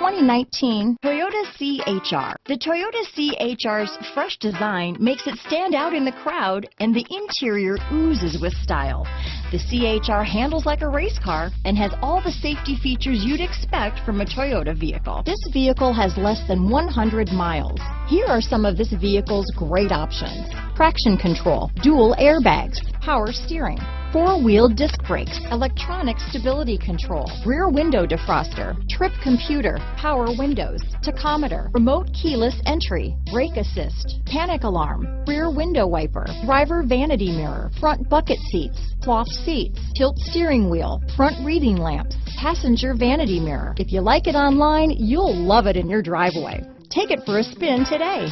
2019 Toyota CHR. The Toyota CHR's fresh design makes it stand out in the crowd, and the interior oozes with style. The CHR handles like a race car and has all the safety features you'd expect from a Toyota vehicle. This vehicle has less than 100 miles. Here are some of this vehicle's great options: traction control, dual airbags, power steering, four-wheel disc brakes, electronic stability control, rear window defroster, trip computer, power windows, tachometer, remote keyless entry, brake assist, panic alarm, rear window wiper, driver vanity mirror, front bucket seats, cloth seats, tilt steering wheel, front reading lamps, passenger vanity mirror. If you like it online, you'll love it in your driveway. Take it for a spin today.